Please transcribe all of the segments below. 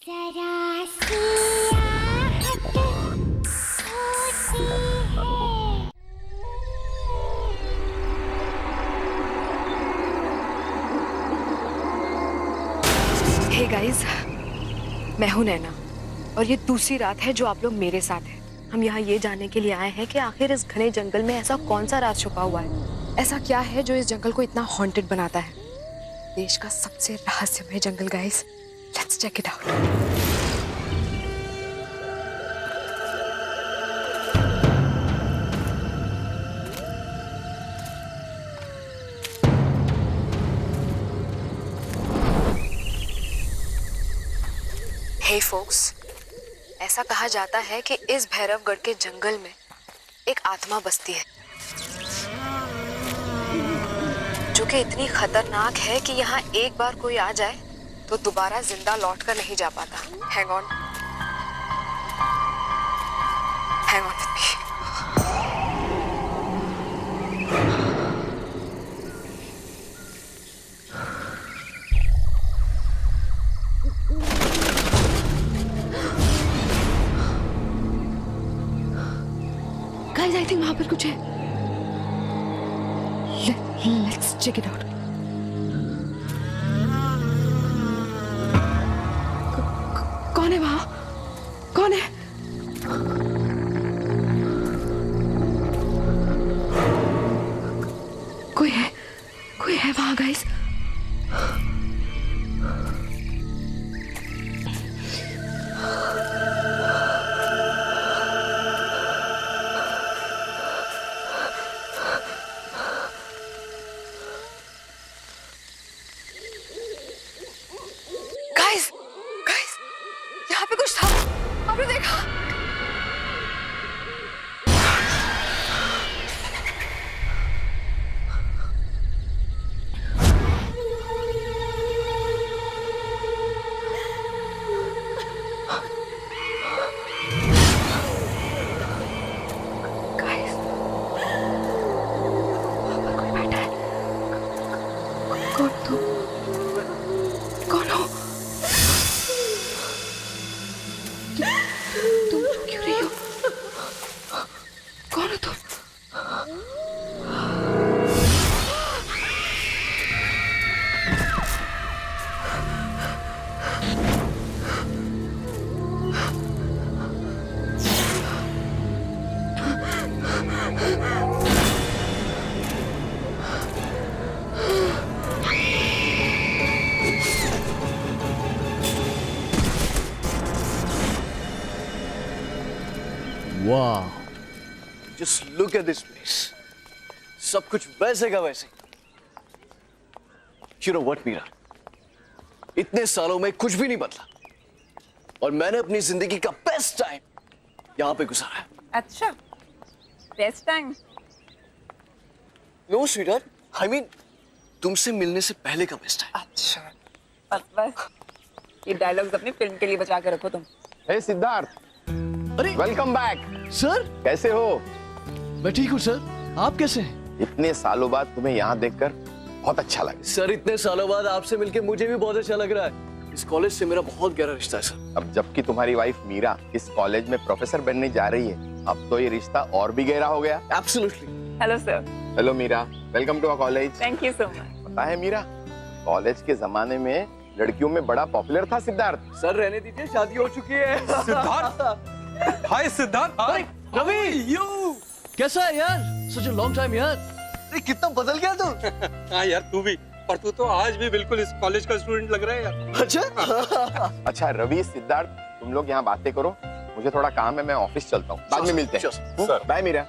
जरा सी आहट होती है। हे गाइस, मैं हूं नैना और ये दूसरी रात है जो आप लोग मेरे साथ हैं। हम यहाँ ये जानने के लिए आए हैं कि आखिर इस घने जंगल में ऐसा कौन सा राज छुपा हुआ है, ऐसा क्या है जो इस जंगल को इतना हॉन्टेड बनाता है। देश का सबसे रहस्यमय जंगल guys, let's check it out. Hey folks, ऐसा कहा जाता है कि इस भैरवगढ़ के जंगल में एक आत्मा बसती है जो कि इतनी खतरनाक है कि यहाँ एक बार कोई आ जाए तो दोबारा जिंदा लौट कर नहीं जा पाता। Hang on with me. Guys, I think वहां पर कुछ है। Let's check it out. कौन है वहां? कौन है? कोई है वहां गाइस। गाइस, यहाँ पे कुछ था, आपने देखा? गाइस, वहाँ पर कोई बैठा है। कौन तुम? कौन हो? तुम रो क्यों रही हो? कौन हो तुम? Wow! Just look at this place. सब कुछ वैसे का वैसे। You know what, Meera? इतने सालों में कुछ भी नहीं बदला और मैंने अपनी जिंदगी का बेस्ट टाइम यहाँ पे गुजारा है। अच्छा, best time? No, sweetheart. I mean, तुमसे मिलने से पहले का बेस्ट टाइम। अच्छा, बस ये डायलॉग्स अपनी फिल्म के लिए बचा के रखो तुम। हे सिद्धार्थ, अरे वेलकम बैक। सर, कैसे हो? मैं ठीक हूँ सर। आप कैसे हैं? इतने सालों बाद तुम्हें यहाँ देखकर बहुत अच्छा लगा। सर, इतने सालों बाद आपसे मिलके मुझे भी बहुत अच्छा लग रहा है। इस कॉलेज से मेरा बहुत गहरा रिश्ता है सर। अब जबकि तुम्हारी वाइफ मीरा इस कॉलेज में प्रोफेसर बनने जा रही है, अब तो ये रिश्ता और भी गहरा हो गया। Absolutely. Hello sir. Hello Meera, welcome to our college. Thank you so much. पता है मीरा, कॉलेज के जमाने में लड़कियों में बड़ा पॉपुलर था सिद्धार्थ। सर रहने दीजिए, शादी हो चुकी है। सिद्धार्थ, हाय सिद्धार्थ। हाय रवि, यू कैसा है यार? Such a long time यार। अरे कितना बदल गया तू। हाँ यार, तू भी। पर तू तो आज भी बिल्कुल इस कॉलेज का स्टूडेंट लग रहा है यार। अच्छा। अच्छा रवि, सिद्धार्थ, तुम लोग यहाँ बातें करो, मुझे थोड़ा काम है, मैं ऑफिस चलता हूँ, बाद में मिलते हैं। सर। बाय मीरा।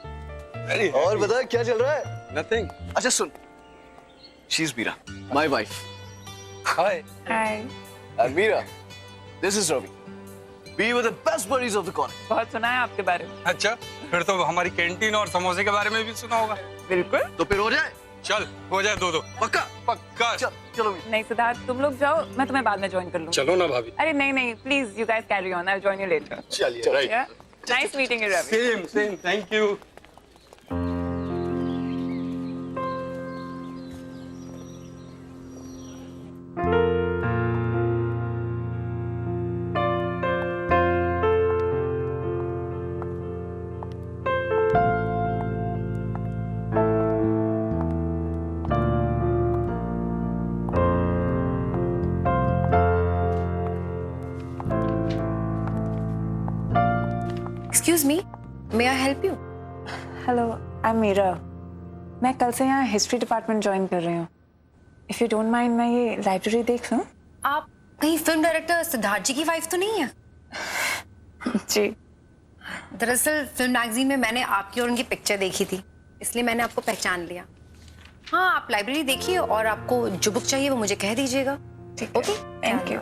और बता क्या चल रहा है? नथिंग। अच्छा सुन, she is Meera, my wife. Hi. Hi. And Meera, this is Ravi. We were the best buddies of the college. बहुत सुना है आपके बारे में। अच्छा, फिर तो हमारी कैंटीन और समोसे के बारे में भी सुना होगा। बिल्कुल। तो फिर हो जाए? चल, हो जाए दो। पक्का? पक्का। चलो मीरा। नहीं सिद्धार्थ, तुम लोग जाओ, मैं तुम्हें बाद में ज्वाइन कर लूंगी। चलो ना भाभी। अरे नहीं, please you guys carry on, I will join you later. चलिए, right. Nice meeting you Ravi. Same, thank you. Excuse me, may I help you? Hello, I am Meera. मैं कल से यहाँ हिस्ट्री डिपार्टमेंट ज्वाइन कर रही हूँ। इफ यू डोंट माइंड, मैं ये लाइब्रेरी देख लूँ? आप कहीं फिल्म डायरेक्टर सिद्धार्थ जी की वाइफ तो नहीं है? जी। दरअसल फिल्म मैगजीन में मैंने आपकी और उनकी पिक्चर देखी थी, इसलिए मैंने आपको पहचान लिया। हाँ, आप लाइब्रेरी देखिए और आपको जो बुक चाहिए वो मुझे कह दीजिएगा। ठीक, ओके, थैंक यू।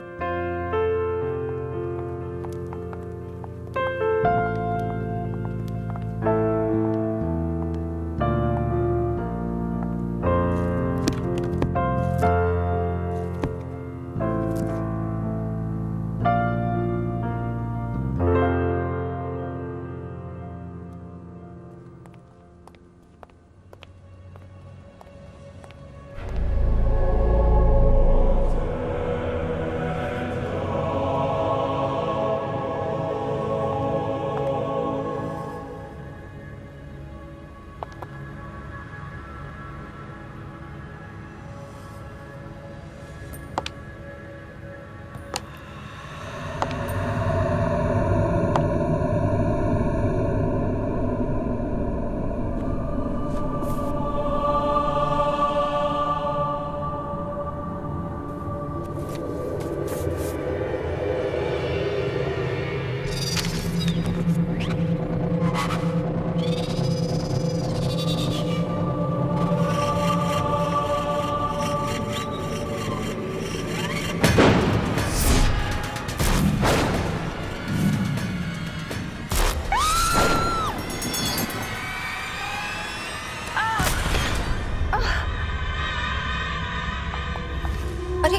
अरे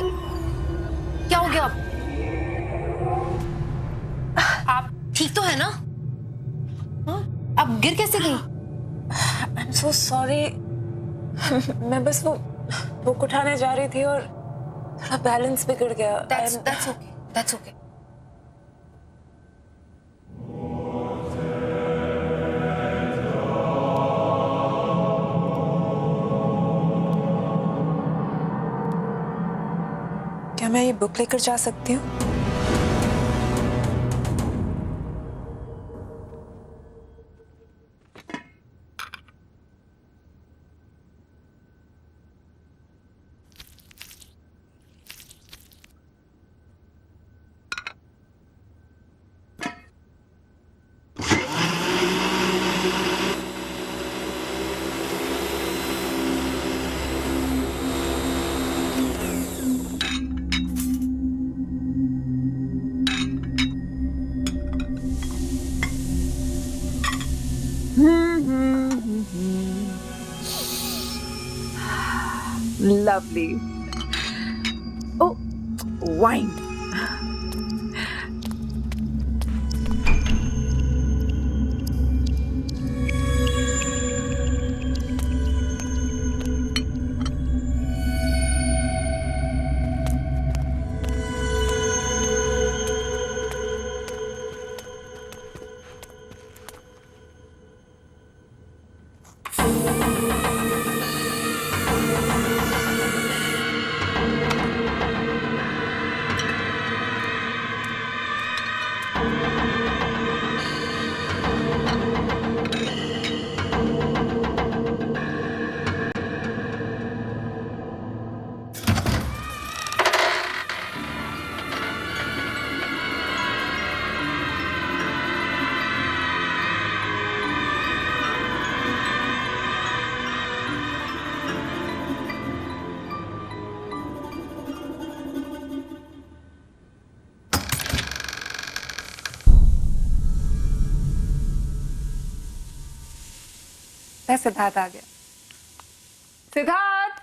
क्या हो गया? आप ठीक तो है ना? हाँ? आप गिर कैसे गई? I am so sorry. मैं बस वो बुक उठाने जा रही थी और थोड़ा बैलेंस बिगड़ गया। That's okay. That's okay. क्या मैं ये बुक लेकर जा सकती हूँ? Lovely. Oh, wine. सिद्धार्थ आ गया। सिद्धार्थ,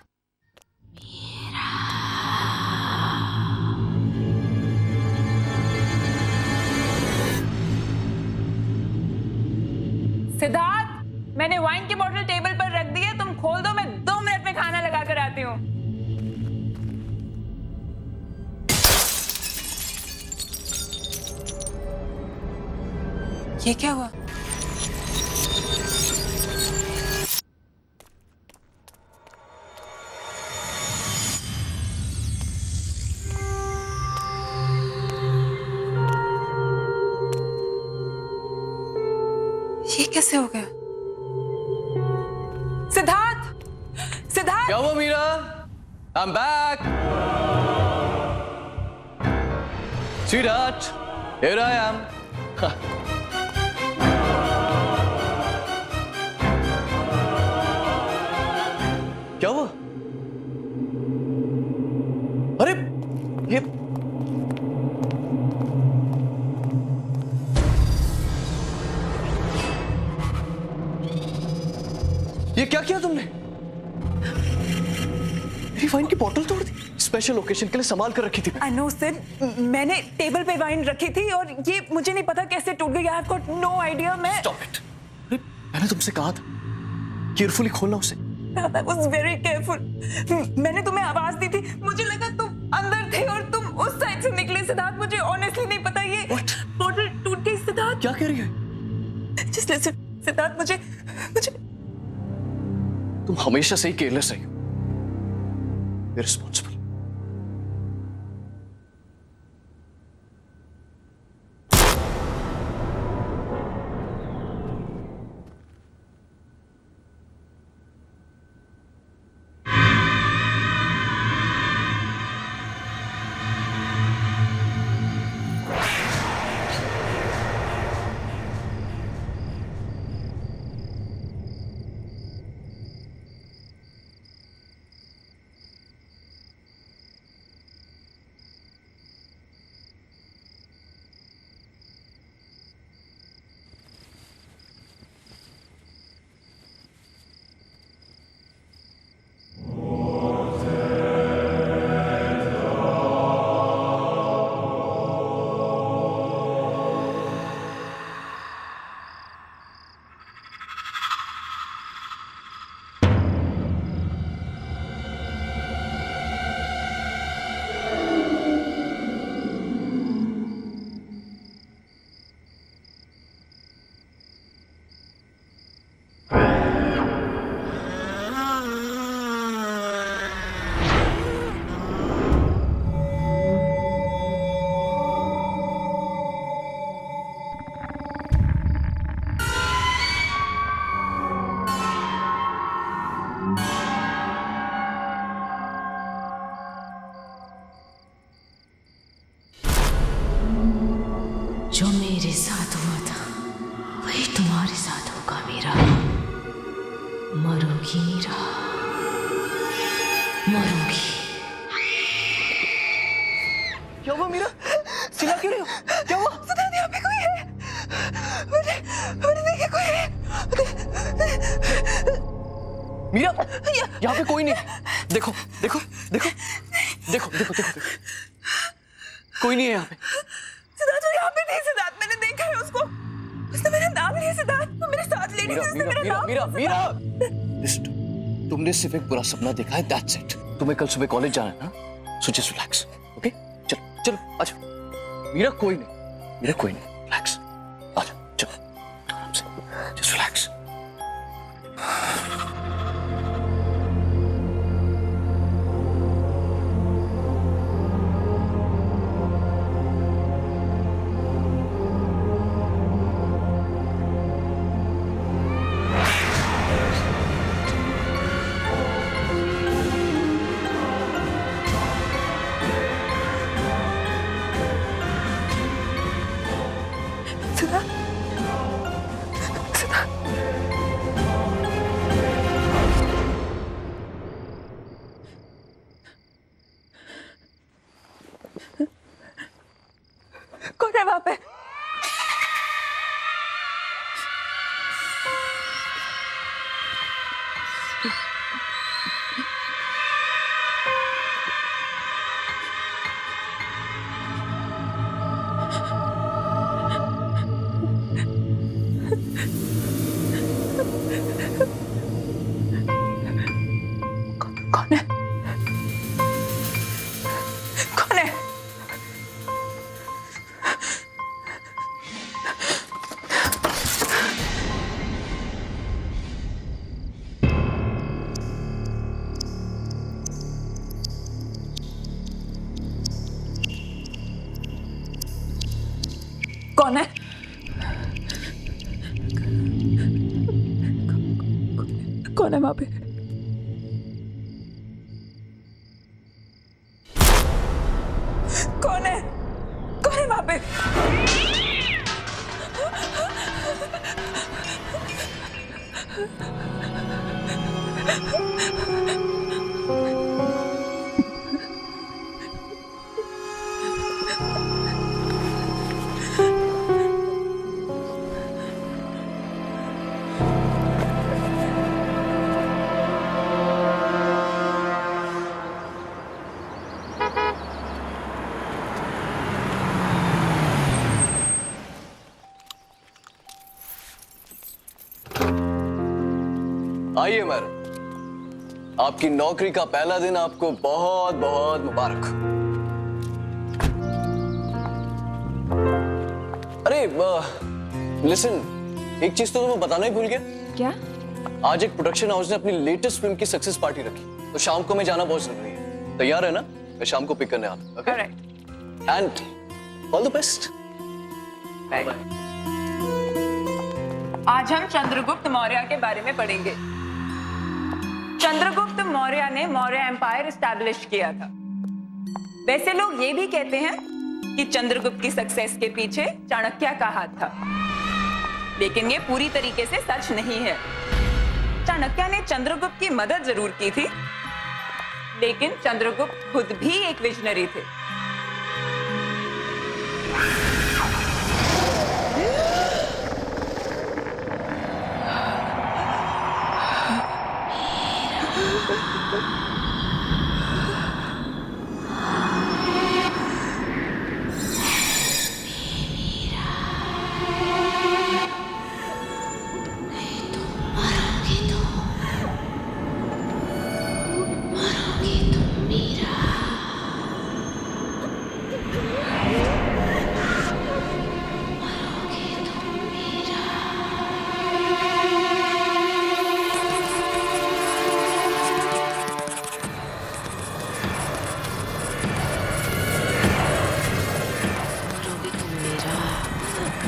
सिद्धार्थ, मैंने वाइन की बोतल टेबल पर रख दी है, तुम खोल दो, मैं 2 मिनट में खाना लगा कर आती हूँ। ये क्या हुआ? ये कैसे हो गया? सिद्धार्थ, सिद्धार्थ! क्या हुआ Meera? I am back. Sweetheart, here I am. क्या हुआ? अरे ये क्या किया तुमने? मेरी वाइन की बोतल तोड़ दी। स्पेशल ओकेजन के लिए संभाल कर रखी थी। I know, सिड, मैंने टेबल पे वाइन रखी थी और ये मुझे नहीं पता कैसे टूट गई। I've got no idea। मैं Stop it. मैंने तुमसे कहा था केयरफुली खोलना उसे। I was very careful। मैंने तुम्हें आवाज दी थी, मुझे लगा तुम अंदर थे और तुम उस साइड से निकले। सिद्धार्थ, मुझे ऑनेस्टली नहीं पता ये बोतल टूट गई। सिद्धार्थ, क्या कह रही है? Just listen, सिद्धार्थ, मुझे तुम हमेशा से ही केयरलेस रही हो, इररिस्पॉन्सिबल। जो मेरे साथ हुआ था वही तुम्हारे साथ होगा मीरा। मरोगी मीरा, मरोगी। क्या हुआ मीरा? चिल्ला क्यों रही हो? क्या हुआ? सिद्धार्थ, यहाँ पे कोई है। मैंने देखा कोई है। मीरा, यहाँ पे कोई नहीं। देखो देखो देखो देखो देखो देखो, कोई नहीं है यहाँ पे। सिद्धार्थ, वो यहाँ पे नहीं। सिद्धार्थ, मैंने देखा है उसको। उसने मेरा नाम लिया। सिद्धार्थ, वो मेरे साथ लेडी थी, उसने मेरा नाम मीरा मीरा, लिस्ट, तुमने सिर्फ एक बुरा सपना देखा है, दैट्स इट। तुम्हें कल सुबह कॉलेज जाना है ना, सो जस्ट रिलैक्स, ओके? चलो चलो आजा। मीरा कोई नहीं, मीरा कोई नहीं, रिलैक्स, आजा, चलो आराम से, जस्ट रिलैक्स। कौन है वहां पे? कौन है? कौन है? कौन है? कौन है वहां पे? कौन है? कौन है वहां पे? आइए मैडम, आपकी नौकरी का पहला दिन आपको बहुत बहुत मुबारक। अरे लिसन, एक चीज तो मैं बताना ही भूल गया। क्या? आज एक प्रोडक्शन हाउस ने अपनी लेटेस्ट फिल्म की सक्सेस पार्टी रखी, तो शाम को मैं जाना बहुत जरूरी है। तैयार है ना? मैं शाम को पिक करने आता हूं। Okay? And all the best. आज हम चंद्रगुप्त मौर्य के बारे में पढ़ेंगे। चंद्रगुप्त मौर्य ने मौर्य एम्पायर एस्टैब्लिश किया था। वैसे लोग ये भी कहते हैं कि चंद्रगुप्त की सक्सेस के पीछे चाणक्य का हाथ था, लेकिन ये पूरी तरीके से सच नहीं है। चाणक्य ने चंद्रगुप्त की मदद जरूर की थी, लेकिन चंद्रगुप्त खुद भी एक विजनरी थे।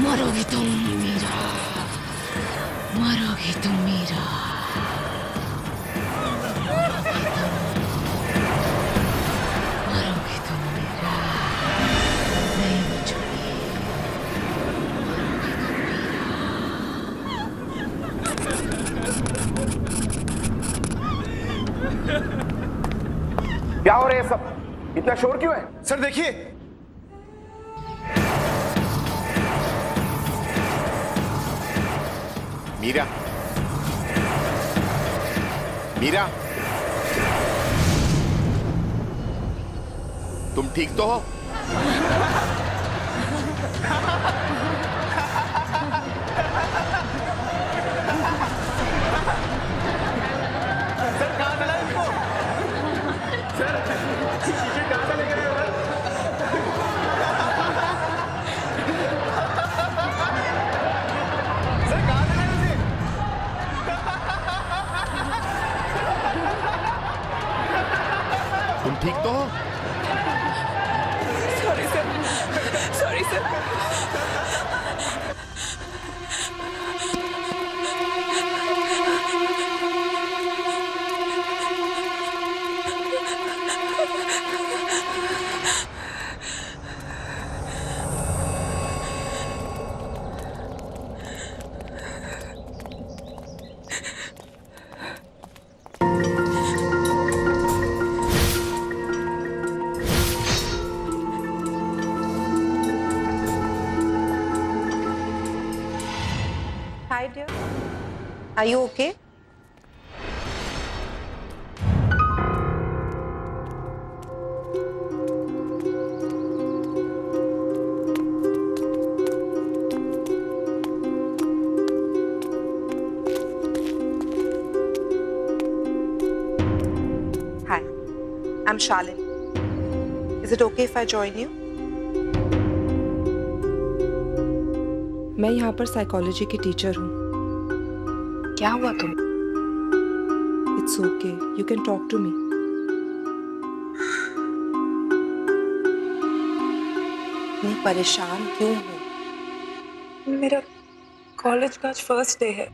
मरोगे तुम मीरा, मरोगे तुम मीरा। मरोगे तुम मीरा, नहीं बचोगे। क्या हो रहा है सब? इतना शोर क्यों है? सर देखिए, मीरा, मीरा, तुम ठीक तो हो? तुम ठीक तो हो? Sorry sir, sorry sir. Hi dear, are you okay? Hi, I'm Shalin. Is it okay if I join you? मैं यहाँ पर साइकोलॉजी की टीचर हूँ। क्या हुआ तुम? It's okay. You can talk to me. इतनी परेशान क्यों हो? मेरा कॉलेज का आज फर्स्ट डे है।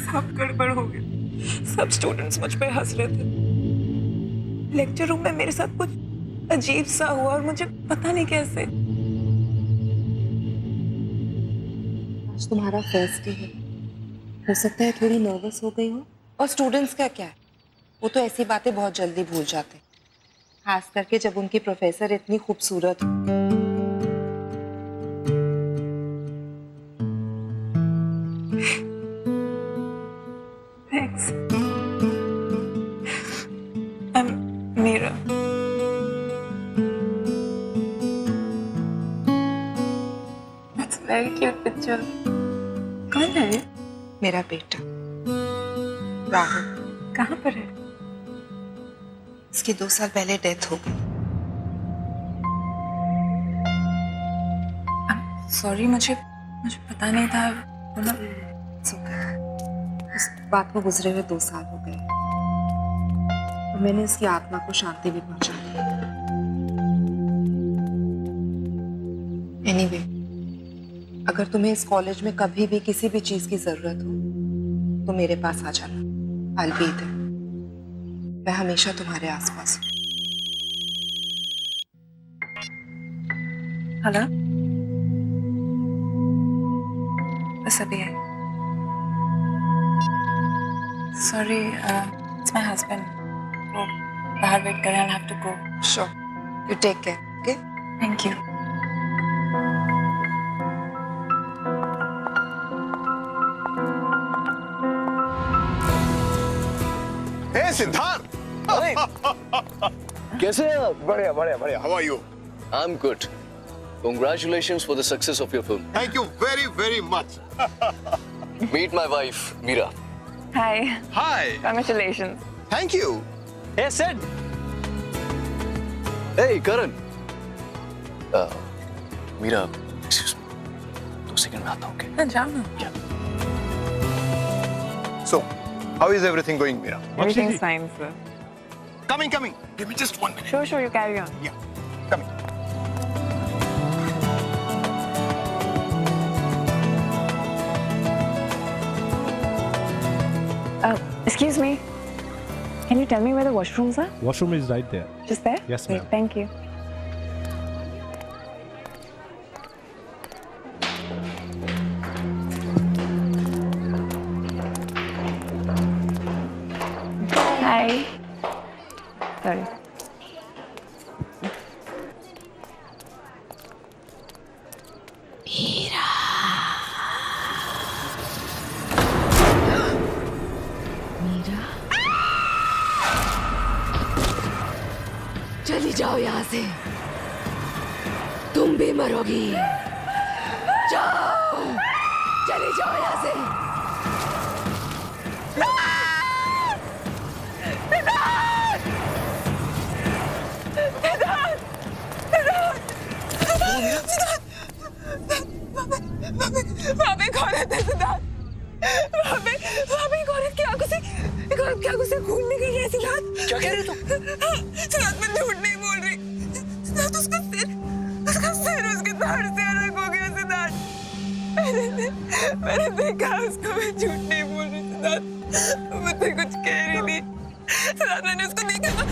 सब गड़बड़ हो गया। सब स्टूडेंट्स मुझ पे हंस रहे थे। लेक्चर रूम में मेरे साथ कुछ अजीब सा हुआ और मुझे पता नहीं कैसे। आज तुम्हारा फर्स्ट डे है, हो सकता है थोड़ी नर्वस हो गई हो। और स्टूडेंट्स का क्या है, वो तो ऐसी बातें बहुत जल्दी भूल जाते, खास करके जब उनकी प्रोफेसर इतनी खूबसूरत हो। Thanks. I'm Meera। That's a very cute picture। कौन है ये? मेरा बेटा राहुल, कहाँ पर है? इसकी 2 साल पहले डेथ हो गई। सॉरी, मुझे पता नहीं था। उस बात को गुजरे हुए 2 साल हो गए और मैंने इसकी आत्मा को शांति भी पहुंचा दी। एनीवे, अगर तुम्हें इस कॉलेज में कभी भी किसी भी चीज की जरूरत हो तो मेरे पास आ जाना। I'll be there। मैं हमेशा तुम्हारे आसपास हूँ। हेलो, बस अभी है। Sorry, it's my husband. वो बाहर वेट कर रहे हैं। I have to go. Sure, you take care, okay? Thank you. Hey Siddharth, कैसे हैं आप? बढ़िया बढ़िया बढ़िया। How are you? I'm good. Congratulations for the success of your film. Thank you very very much. Meet my wife, Meera. Hi, hi. Congratulations. Thank you. Hey, Sid. Hey, Karan. Meera, excuse me. 2 second में आता हूँ, okay? हाँ, जाओ ना। So, how is everything going, Meera? Everything's fine, sir. Coming, coming. Give me just 1 minute. Sure, you carry on. Yeah, coming. Excuse me. Can you tell me where the washrooms are? Washroom is right there. Just there? Yes, Great, ma'am. thank you. Hi. Sorry. Meera, चली जाओ यहाँ से, तुम भी मरोगी। जाओ, चली जाओ यहाँ से। वहाँ पे एक औरत है सिद्धार्थ। वहाँ पे एक औरत की आंखों से खून निकल रहा है सिद्धार्थ। क्या कह रहे हो तुम? सिद्धार्थ, मैं झूठ नहीं बोल रही। सिद्धार्थ, उसका सिर उसके धड़ से अलग हो गया सिद्धार्थ। मैंने देखा उसको। मैं झूठ नहीं बोल रही सिद्धार्थ। मैं तो कुछ कह रही थी सिद्धार्थ। मैंने उसको देखा था।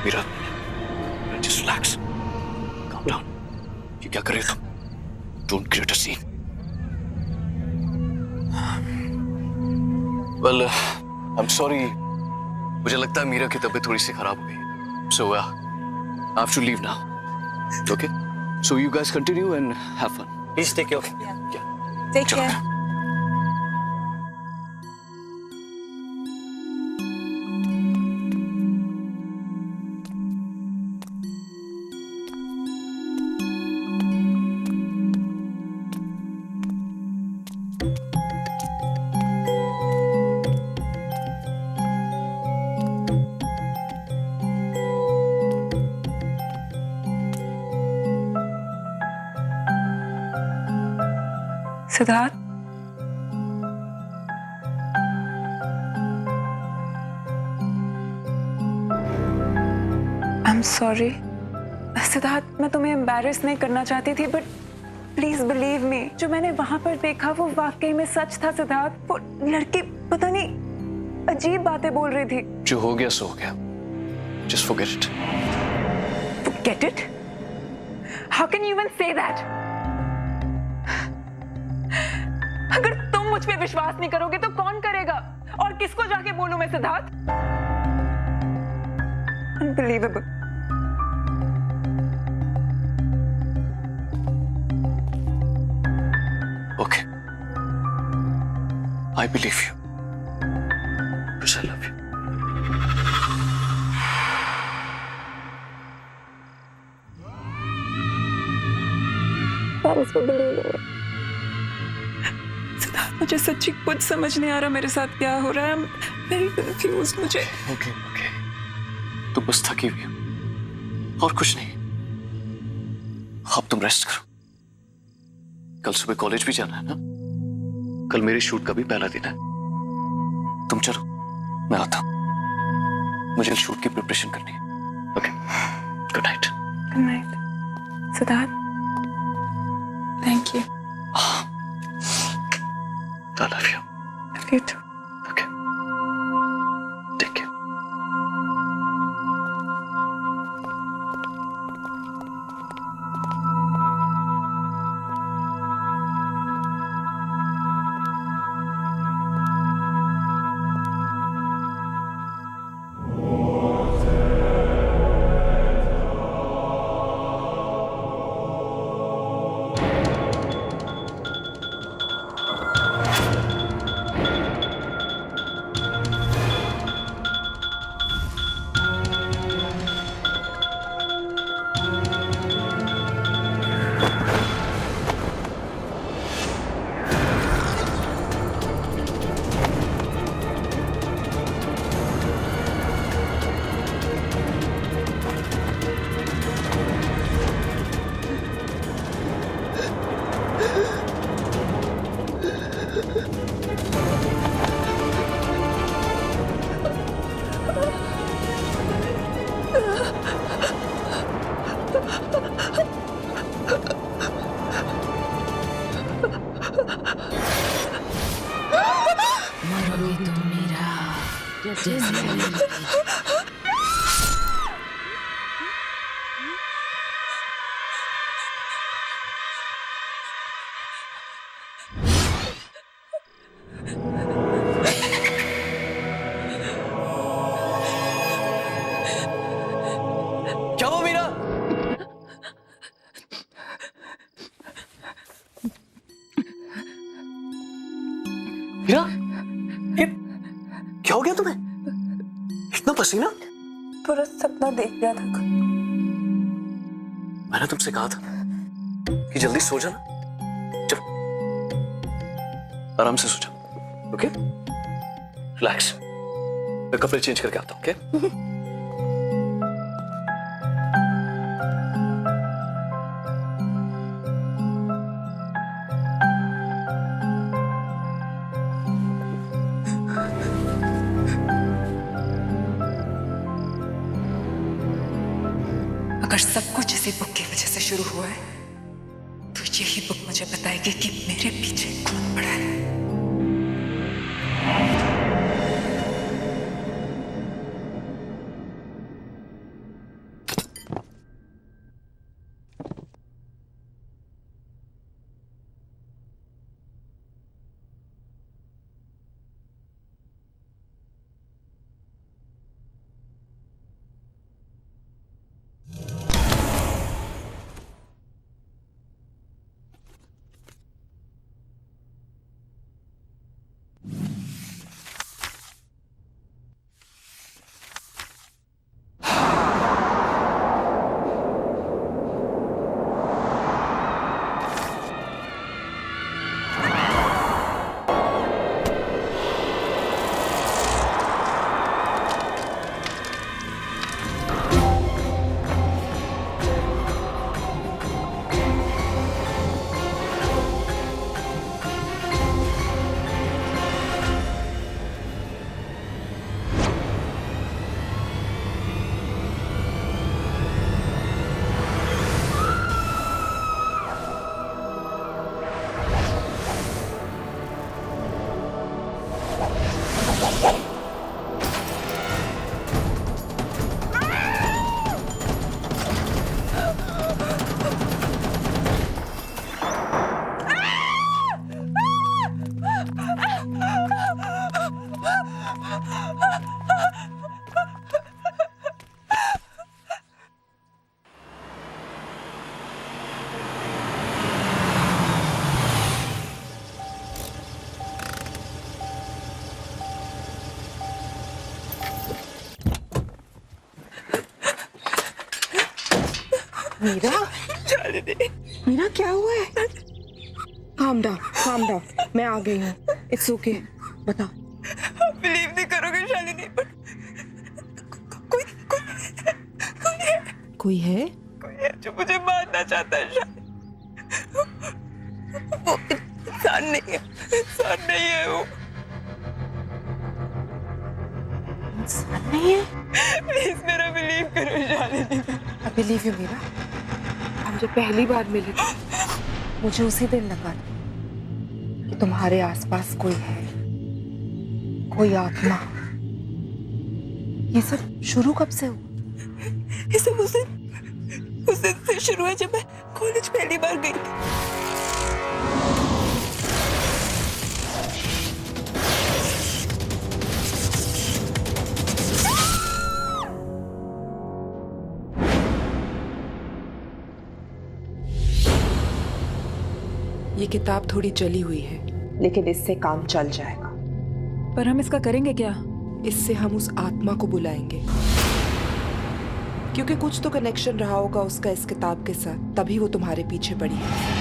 Meera, just relax. Calm down. ये क्या कर रहे हो तुम? Don't create a scene. Well, I'm sorry. मुझे लगता है मीरा की तबीयत थोड़ी सी खराब हो गई। So, I have to leave now. Okay? So you guys continue and have fun. Please take care. Yeah. Take चलो। care. Siddharth, I'm sorry. Siddharth, मैं तुम्हें एम्बैरेस नहीं करना चाहती थी, बट प्लीज बिलीव मी, जो मैंने वहां पर देखा वो वाकई में सच था सिद्धार्थ। वो लड़की पता नहीं अजीब बातें बोल रही थी। जो हो गया सो हो गया। Just forget it. Forget it? How can you even say that? अगर तुम मुझ पे विश्वास नहीं करोगे तो कौन करेगा? और किसको जाके बोलूं मैं Siddharth? Unbelievable. Okay. I believe you. Because I love you. Siddharth, मुझे सच्ची कुछ समझ नहीं आ रहा मेरे साथ क्या हो रहा है। I'm very confused. मुझे Okay. तुम बस थकी हुई हो और कुछ नहीं। अब तुम रेस्ट करो। कल सुबह कॉलेज भी जाना है ना? कल मेरी शूट का भी पहला दिन है। तुम चलो, मैं आता हूं। मुझे शूट की प्रिपरेशन करनी है। Okay, good night. Good night. Siddharth, thank you. I love you. Love you too. Okay. Take care. मरोगे तुम मेरा जैसे क्या हुआ मीरा? मीरा, ये क्या हो गया तुम्हें? इतना पसीना? पूरा सपना देख लिया था। मैंने तुमसे कहा था कि जल्दी सो जाना। चलो, आराम से सो जाओ। Okay, relax. मैं कपड़े चेंज करके आता हूँ। ओके? अगर सब कुछ इसी बुक की वजह से शुरू हुआ है तो यही बुक मुझे बताएगी कि मेरे पीछे कौन पड़ा है। मीरा, मीरा क्या हुआ है? काम डाउन, मैं आ गई हूँ। इट्स ओके, बता। बिलीव नहीं करोगे शालिनी, पर कोई है? कोई है जो मुझे मारना चाहता है शालिनी। वो इंसान नहीं है वो। इंसान नहीं है? प्लीज मेरा बिलीव करो Shalini. I believe you Meera. हम जब पहली बार मिले थे, मुझे उसी दिन लगा कि तुम्हारे आसपास कोई है, कोई आत्मा। ये सब शुरू कब से हुआ? ये सब उस दिन से शुरू है जब मैं कॉलेज पहली बार गई थी। ये किताब थोड़ी जली हुई है, लेकिन इससे काम चल जाएगा। पर हम इसका करेंगे क्या? इससे हम उस आत्मा को बुलाएंगे, क्योंकि कुछ तो कनेक्शन रहा होगा उसका इस किताब के साथ, तभी वो तुम्हारे पीछे पड़ी है।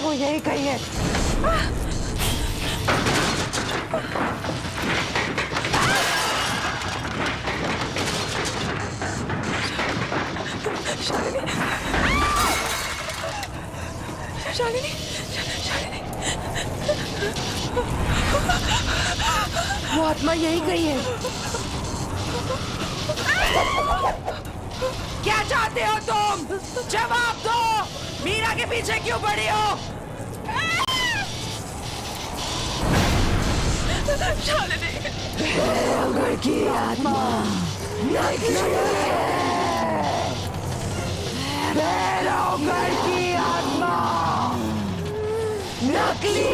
वो यही कही है। शालिनी, वो आत्मा यही कही है। क्या चाहते हो तुम? जवाब दो। मीरा के पीछे क्यों पड़ी हो? घर की आत्मा नकली घर की आत्मा नकली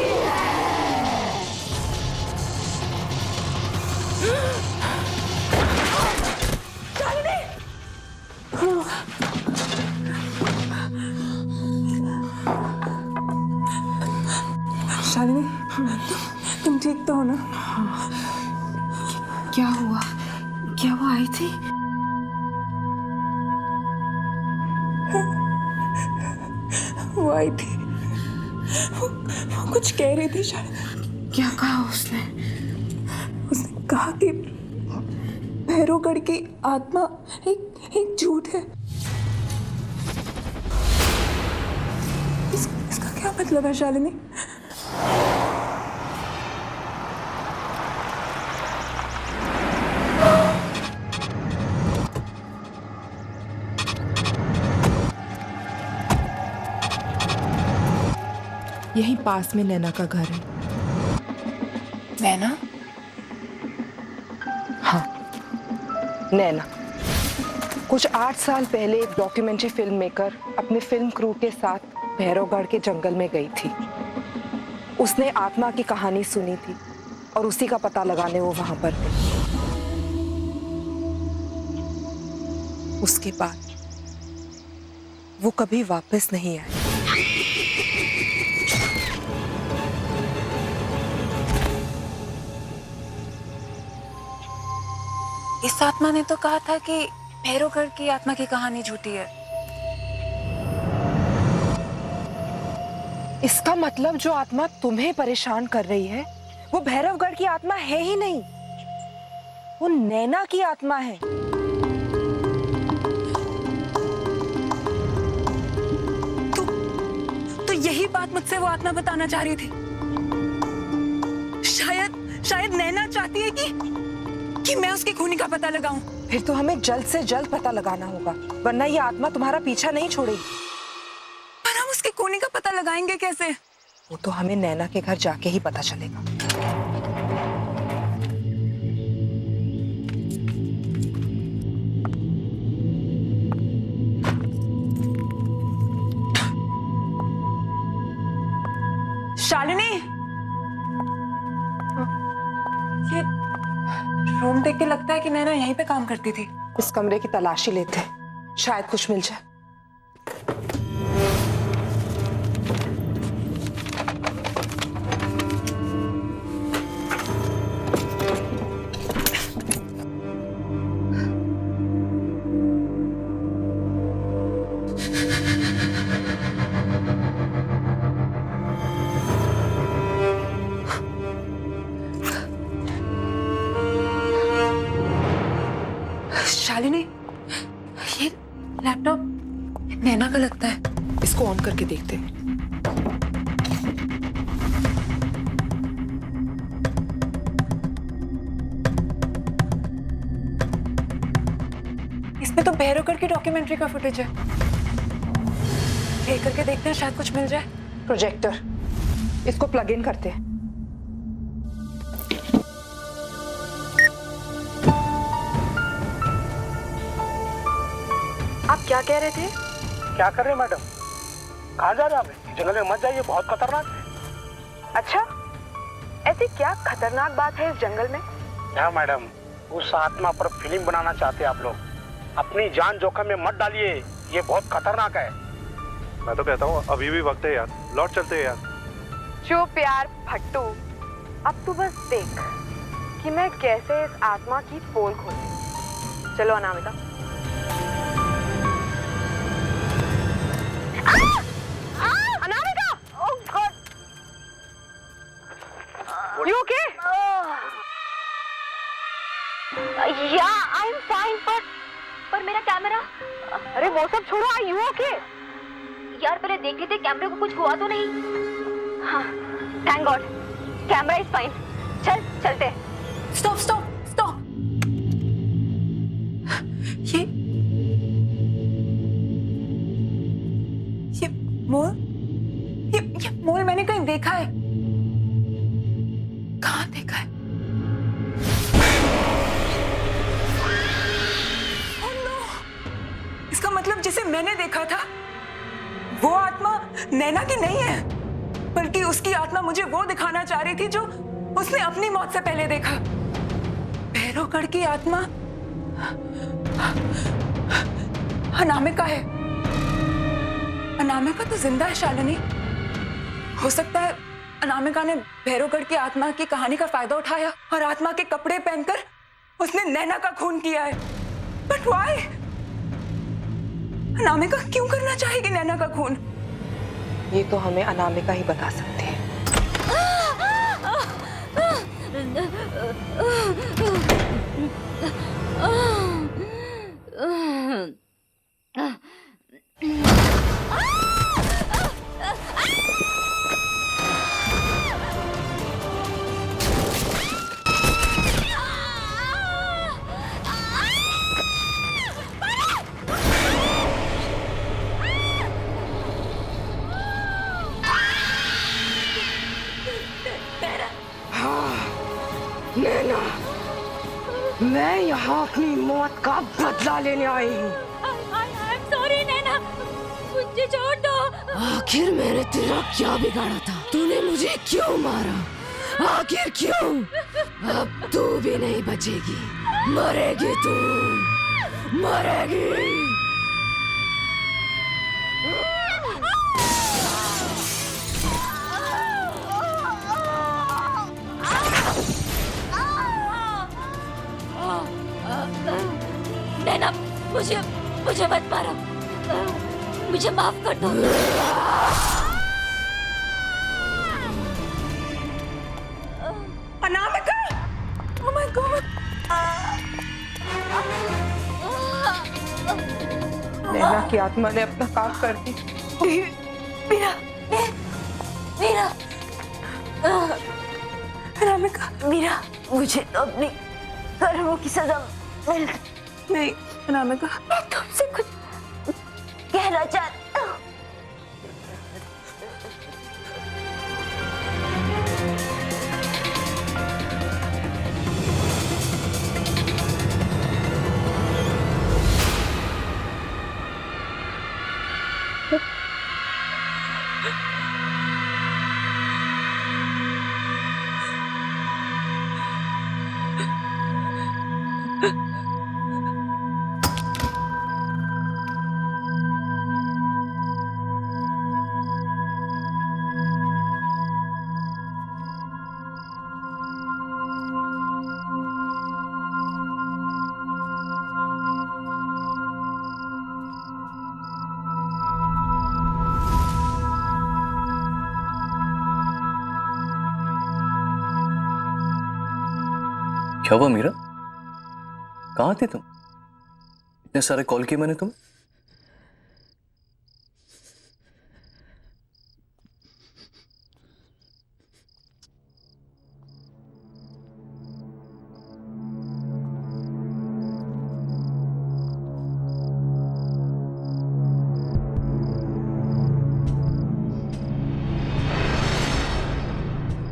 शालिनी, तुम ठीक तो हो ना? क्या हुआ? क्या वो आई थी? वो आई थी, वो कुछ कह रही थी शालिनी। क्या कहा उसने? उसने कहा कि भैरवगढ़ की आत्मा एक झूठ है। इसका क्या मतलब है शालिनी? यहीं पास में नैना का घर है। नैना? हाँ, नैना। कुछ 8 साल पहले एक डॉक्यूमेंट्री फिल्म मेकर अपने फिल्म क्रू के साथ भैरवगढ़ के जंगल में गई थी। उसने आत्मा की कहानी सुनी थी और उसी का पता लगाने वो वहां पर गई। उसके बाद वो कभी वापस नहीं आई। इस आत्मा ने तो कहा था कि भैरवगढ़ की आत्मा की कहानी झूठी है। इसका मतलब जो आत्मा तुम्हें परेशान कर रही है वो भैरवगढ़ की आत्मा है ही नहीं, वो नैना की आत्मा है। तो यही बात मुझसे वो आत्मा बताना चाह रही थी। शायद नैना चाहती है कि मैं उसकी खूनी का पता लगाऊं। फिर तो हमें जल्द से जल्द पता लगाना होगा, वरना ये आत्मा तुम्हारा पीछा नहीं छोड़ेगी। पर हम उसकी खूनी का पता लगाएंगे कैसे? वो तो हमें नैना के घर जाके ही पता चलेगा। शालिनी, ये रूम देख के लगता है कि नैना यहीं पे काम करती थी। इस कमरे की तलाशी लेते हैं, शायद कुछ मिल जाए। शालिनी, ये लैपटॉप नैना का लगता है। इसको ऑन करके देखते हैं। इसमें तो भैरवगढ़ की डॉक्यूमेंट्री का फुटेज है। प्ले करके देखते हैं, शायद कुछ मिल जाए। प्रोजेक्टर, इसको प्लग इन करते हैं। आप क्या कह रहे थे? क्या कर रहे हैं मैडम? कहाँ जा रहे हैं आप? जंगल में मत जाइए, बहुत खतरनाक है। अच्छा, ऐसी क्या खतरनाक बात है इस जंगल में? क्या मैडम, उस आत्मा पर फिल्म बनाना चाहते हैं आप लोग? अपनी जान जोखिम में मत डालिए, ये बहुत खतरनाक है। मैं तो कहता हूँ अभी भी वक्त है यार, लौट चलते हैं यार। चुप यार फट्टू, अब तू बस देख कि मैं कैसे इस आत्मा की पोल खोलती। चलो Anamika. Anamika! Oh God! You okay? Yeah, I'm fine, पर मेरा कैमरा। अरे वो सब छोड़ो, are you okay? यार पहले देख लेते कैमरे को कुछ हुआ तो नहीं। हाँ, thank God, camera is fine. चल चलते। Stop stop stop. ये मोल, ये मोल मैंने कहीं देखा है। कहाँ देखा है? Oh no! इसका मतलब जिसे मैंने देखा था वो आत्मा नैना की नहीं है, बल्कि उसकी आत्मा मुझे वो दिखाना चाह रही थी जो उसने अपनी मौत से पहले देखा। भैरवगढ़ की आत्मा अनामिका है। अनामिका तो जिंदा है शालिनी। हो सकता है अनामिका ने भैरवगढ़ की आत्मा की कहानी का फायदा उठाया और आत्मा के कपड़े पहनकर उसने नैना का खून किया है। But why? अनामिका क्यों करना चाहेगी नैना का खून? ये तो हमें अनामिका ही बता सकती है। नैना, मैं यहाँ अपनी मौत का बदला लेने आई हूँ। सॉरी नैना, मुझे छोड़ दो। आखिर मैंने तेरा क्या बिगाड़ा था? तूने मुझे क्यों मारा? आखिर क्यों? अब तू भी नहीं बचेगी, मरेगी तू, मरेगी। नैना, मुझे मत मारो, मुझे माफ कर दो। अनामिका! Oh my God! नैना की आत्मा ने अपना काम कर दी। मीरा, मीरा, अनामिका! मीरा, मुझे तो अपनी कर्मों की सजा मिल। नहीं अनामिका, मैं तुमसे कुछ कहना चाहता हूँ। क्या हुआ मीरा? कहाँ थी तुम? इतने सारे कॉल किए मैंने तुम्हें।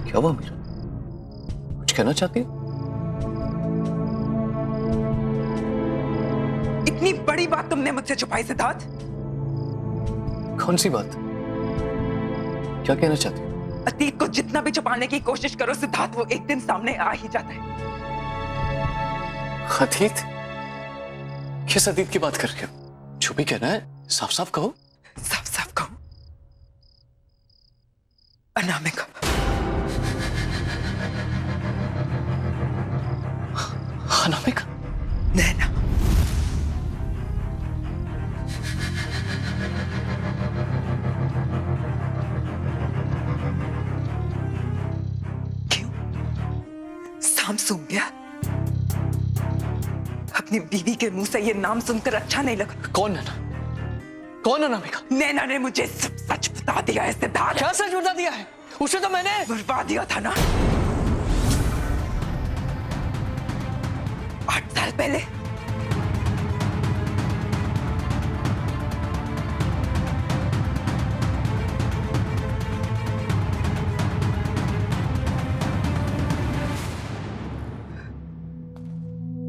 क्या हुआ मीरा? कुछ कहना चाहती है? इतनी बड़ी बात तुमने मुझसे छुपाई सिद्धार्थ। कौन सी बात? क्या कहना चाहती है? अतीत को जितना भी छुपाने की कोशिश करो सिद्धार्थ, वो एक दिन सामने आ ही जाता है। अतीत? किस अतीत की बात कर रहे हो? जो भी कहना है साफ साफ कहो। साफ साफ कहो, अनामिका। अनामिका? नैना। क्यों? शाम सूंघ गया? अपनी बीवी के मुंह से ये नाम सुनकर अच्छा नहीं लगा? कौन नैना? कौन अनामिका? नैना ने मुझे सब सच बता दिया है सिद्धार्थ। क्या सच बता दिया है? उसे तो मैंने बुलवा दिया था ना 8 साल पहले।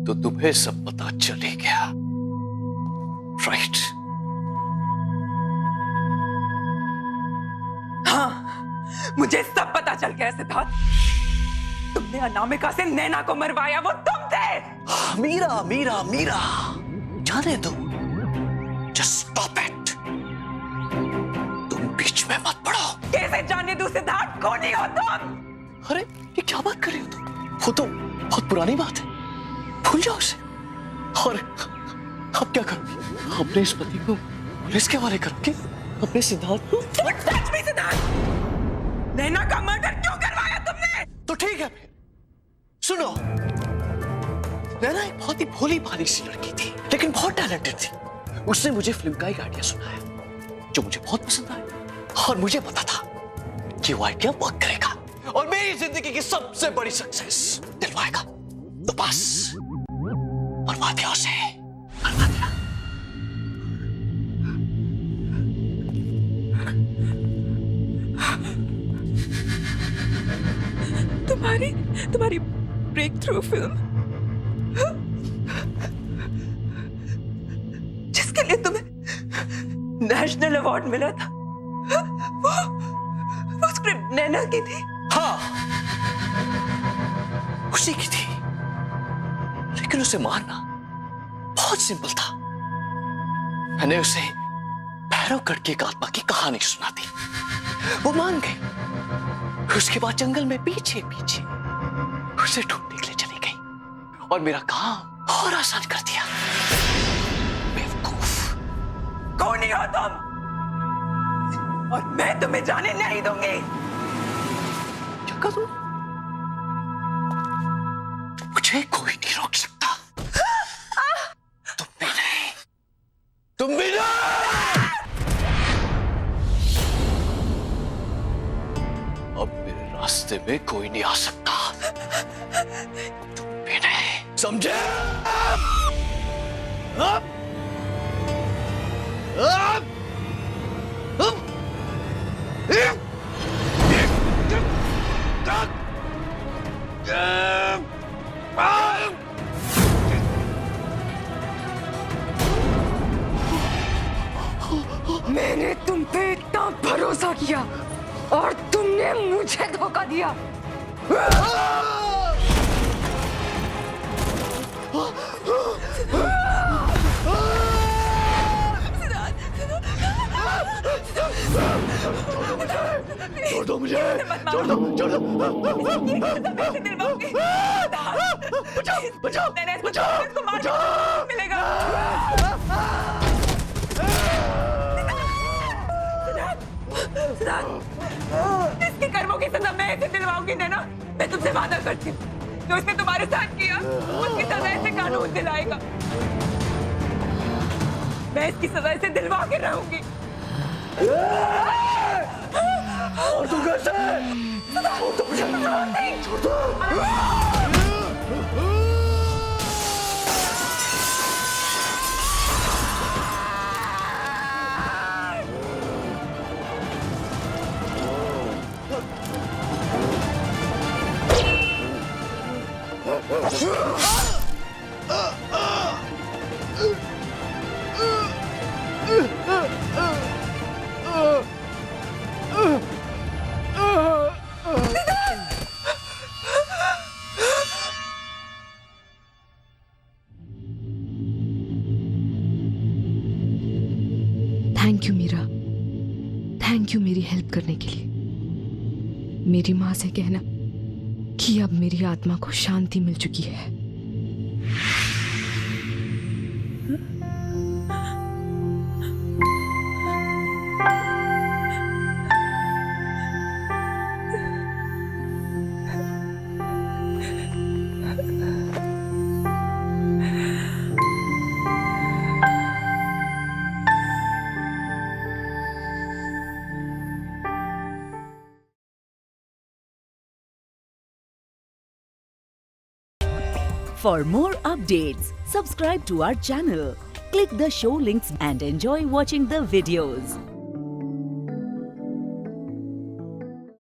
तो तुम्हें सब पता चल ही गया, राइट? हाँ, मुझे सब पता चल गया सिद्धार्थ। तुमने अनामिका से नैना को मरवाया, वो तुम थे। मीरा मीरा मीरा, जाने दो। Just stop it. तुम बीच में मत पड़ो। कैसे जाने दूं सिद्धार्थ? कौन ही हो तुम? अरे ये क्या बात कर रही हो तुम? वो तो बहुत पुरानी बात है, भूल जाओ उसे। और अब क्या करोगी? अपने इस पति को पुलिस के हवाले करोगे? अपने सिद्धार्थ को? सच में सिद्धार्थ, नैना का मर्डर क्यों करवाया तुमने? तो ठीक है फिर सुनो। नैना एक बहुत ही भोली भाली सी लड़की थी, लेकिन बहुत टैलेंटेड थी। उसने मुझे फिल्म का एक आइडिया सुनाया जो मुझे बहुत पसंद आया, और मुझे पता था कि वो आइडिया वर्क करेगा और मेरी जिंदगी की सबसे बड़ी सक्सेस दिलवाएगा। तो बस मरवा दिया उसे, मरवा दिया। तुम्हारी ब्रेक थ्रू फिल्म, जिसके लिए तुम्हें नेशनल अवार्ड मिला था, वो स्क्रिप्ट नैना की थी। हाँ, उसी की थी, लेकिन उसे मारना बहुत सिंपल था। मैंने उसे भैरवगढ़ की एक आत्मा की कहानी सुना दी, वो मान गई। उसके बाद जंगल में पीछे पीछे उसे ढूंढने के लिए चली गई और मेरा काम और आसान कर दिया। बेवकूफ। कौन ही हो तुम? और मैं तुम्हें जाने नहीं दूंगी। क्या करूं? मुझे कोई नहीं रोक सकता। तुम भी नहीं, तुम भी नहीं। अब मेरे रास्ते में कोई नहीं आ सकता। तुम भी नहीं, समझे? मैंने तुम पे इतना भरोसा किया और तुमने मुझे धोखा दिया। छोड़ दो मुझे, छोड़ दो, छोड़ दो। बचाओ, बचाओ, बचाओ, मिलेगा। इसके कर्मों की सजा मैं इसे दिलवाऊंगी नैना। मैं तुमसे वादा करती हूँ, जो इसने तुम्हारे साथ किया उसकी सजा से कानून दिलाएगा। मैं इसकी सजा से दिलवा के रहूंगी। और तू कैसे? छोड़ दो मुझे। छोड़ दो। Thank you Meera, thank you मेरी हेल्प करने के लिए। मेरी माँ से कहना कि अब मेरी आत्मा को शांति मिल चुकी है। For more updates, subscribe to our channel, click the show links and enjoy watching the videos.